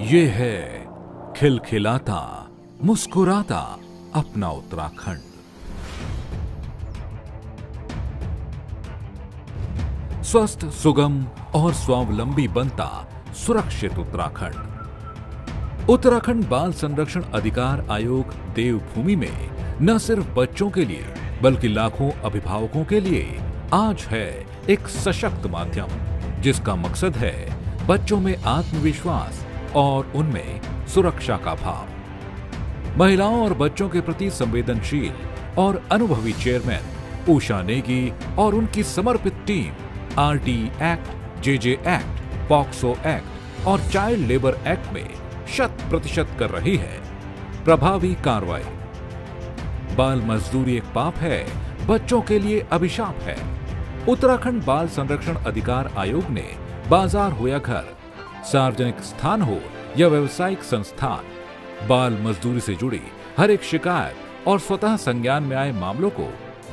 ये है खिलखिलाता मुस्कुराता अपना उत्तराखंड। स्वस्थ, सुगम और स्वावलंबी बनता सुरक्षित उत्तराखंड। उत्तराखंड बाल संरक्षण अधिकार आयोग देवभूमि में न सिर्फ बच्चों के लिए बल्कि लाखों अभिभावकों के लिए आज है एक सशक्त माध्यम जिसका मकसद है बच्चों में आत्मविश्वास और उनमें सुरक्षा का भाव। महिलाओं और बच्चों के प्रति संवेदनशील और अनुभवी चेयरमैन उषा नेगी और उनकी समर्पित team RT act, JJ act, POCSO act और चाइल्ड लेबर एक्ट में 100% कर रही है प्रभावी कार्रवाई। बाल मजदूरी एक पाप है, बच्चों के लिए अभिशाप है। उत्तराखंड बाल संरक्षण अधिकार आयोग ने बाजार हो या घर, सार्वजनिक स्थान हो या व्यवसायिक संस्थान, बाल मजदूरी से जुड़ी हर एक शिकायत और स्वतः संज्ञान में आए मामलों को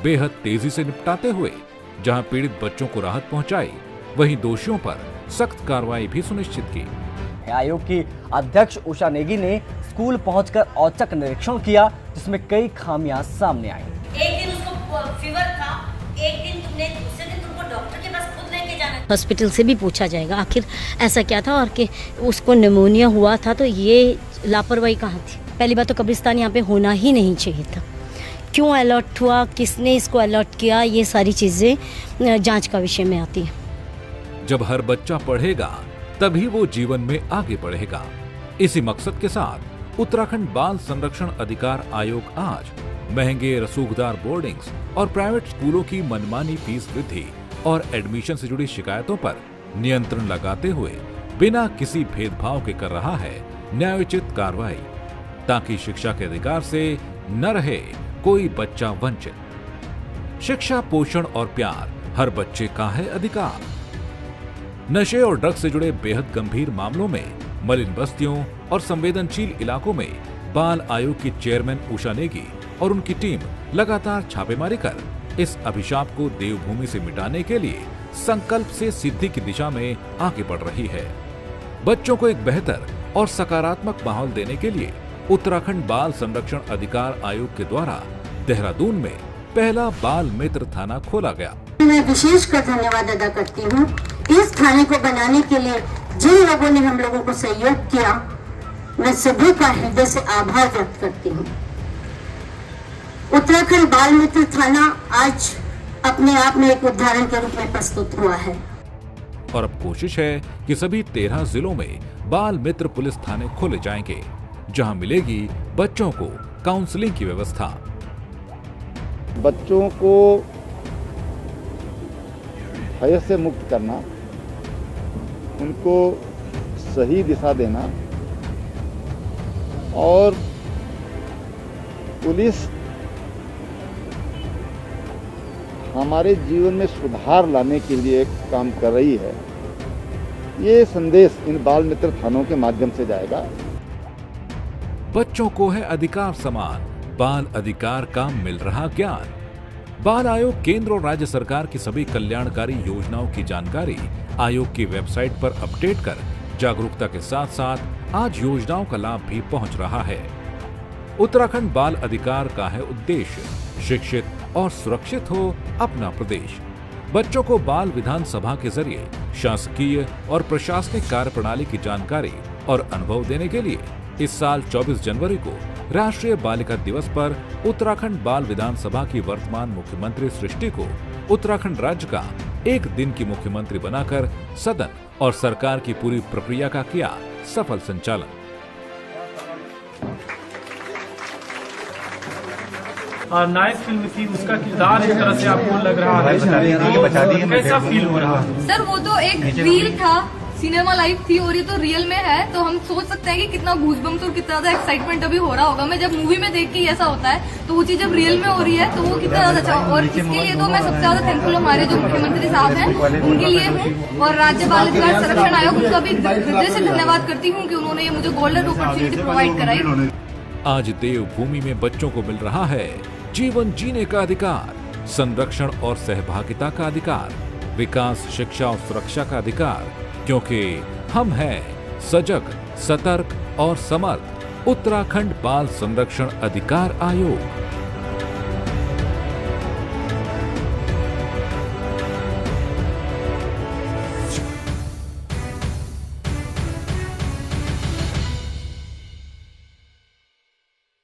बेहद तेजी से निपटाते हुए जहां पीड़ित बच्चों को राहत पहुंचाई, वहीं दोषियों पर सख्त कार्रवाई भी सुनिश्चित की। आयोग की अध्यक्ष उषा नेगी ने स्कूल पहुंचकर औचक निरीक्षण किया जिसमें कई खामियां सामने आई। एक दिन उसको फीवर था, एक दिन दूसरे दिन तुमको डॉक्टर के पास खुद लेके जाना। हॉस्पिटल से भी पूछा जाएगा आखिर ऐसा क्या था और कि उसको निमोनिया हुआ था, तो ये लापरवाही कहाँ थी। पहली बात तो कब्रिस्तान यहाँ पे होना ही नहीं चाहिए था। क्यों अलर्ट हुआ, किसने इसको अलर्ट किया, ये सारी चीजें जांच का विषय में आती है। जब हर बच्चा पढ़ेगा तभी वो जीवन में आगे बढ़ेगा। इसी मकसद के साथ उत्तराखंड बाल संरक्षण अधिकार आयोग आज महंगे रसूखदार बोर्डिंग्स और प्राइवेट स्कूलों की मनमानी फीस वृद्धि और एडमिशन से जुड़ी शिकायतों पर नियंत्रण लगाते हुए बिना किसी भेदभाव के कर रहा है न्यायोचित कार्रवाई, ताकि शिक्षा के अधिकार से न रहे कोई बच्चा वंचित। शिक्षा, पोषण और प्यार हर बच्चे का है अधिकार। नशे और ड्रग्स से जुड़े बेहद गंभीर मामलों में मलिन बस्तियों और संवेदनशील इलाकों में बाल आयोग की चेयरमैन उषा नेगी और उनकी टीम लगातार छापेमारी कर इस अभिशाप को देवभूमि से मिटाने के लिए संकल्प से सिद्धि की दिशा में आगे बढ़ रही है। बच्चों को एक बेहतर और सकारात्मक माहौल देने के लिए उत्तराखंड बाल संरक्षण अधिकार आयोग के द्वारा देहरादून में पहला बाल मित्र थाना खोला गया। मैं विशेषकर धन्यवाद अदा करती हूँ इस थाने को बनाने के लिए जिन लोगों ने हम लोगों को सहयोग किया। मैं सभी का हृदय से आभार व्यक्त करती हूँ। उत्तराखंड बाल मित्र थाना आज अपने आप में एक उदाहरण के रूप में प्रस्तुत हुआ है और अब कोशिश है कि सभी 13 जिलों में बाल मित्र पुलिस थाने खोले जाएंगे, जहां मिलेगी बच्चों को काउंसलिंग की व्यवस्था। बच्चों को भय से मुक्त करना, उनको सही दिशा देना और पुलिस हमारे जीवन में सुधार लाने के लिए एक काम कर रही है, ये संदेश इन बाल मित्र थानों के माध्यम से जाएगा। बच्चों को है अधिकार समान, बाल अधिकार का मिल रहा ज्ञान। बाल आयोग केंद्र और राज्य सरकार की सभी कल्याणकारी योजनाओं की जानकारी आयोग की वेबसाइट पर अपडेट कर जागरूकता के साथ साथ आज योजनाओं का लाभ भी पहुंच रहा है। उत्तराखंड बाल अधिकार का है उद्देश्य शिक्षित और सुरक्षित हो अपना प्रदेश। बच्चों को बाल विधानसभा के जरिए शासकीय और प्रशासनिक कार्यप्रणाली की जानकारी और अनुभव देने के लिए इस साल 24 जनवरी को राष्ट्रीय बालिका दिवस पर उत्तराखंड बाल विधानसभा की वर्तमान मुख्यमंत्री सृष्टि को उत्तराखंड राज्य का एक दिन की मुख्यमंत्री बनाकर सदन और सरकार की पूरी प्रक्रिया का किया सफल संचालन। नायक फिल्म थी, उसका किरदार एक तरह से आपको लग रहा है, कैसा फील हो रहा है? सर वो तो एक रील था, सिनेमा लाइफ थी और ये तो रियल में है, तो हम सोच सकते हैं कि कितना गूज़बम्स और कितना ज्यादा एक्साइटमेंट अभी हो रहा होगा। मैं जब मूवी में देख के ऐसा होता है तो वो चीज जब रियल में हो रही है तो वो कितना ज्यादा अच्छा। और इसके लिए तो मैं सबसे ज्यादा थैंकफुल हमारे जो मुख्यमंत्री साहब हैं उनके लिए हूँ और राज्य बाल अधिकार संरक्षण आयोग उनका भी हृदय से धन्यवाद करती हूँ कि उन्होंने ये मुझे गोल्डन अपॉर्चुनिटी प्रोवाइड कराई। आज देवभूमि में बच्चों को मिल रहा है जीवन जीने का अधिकार, संरक्षण और सहभागिता का अधिकार, विकास, शिक्षा और सुरक्षा का अधिकार, क्योंकि हम हैं सजग, सतर्क और समर्थ उत्तराखंड बाल संरक्षण अधिकार आयोग।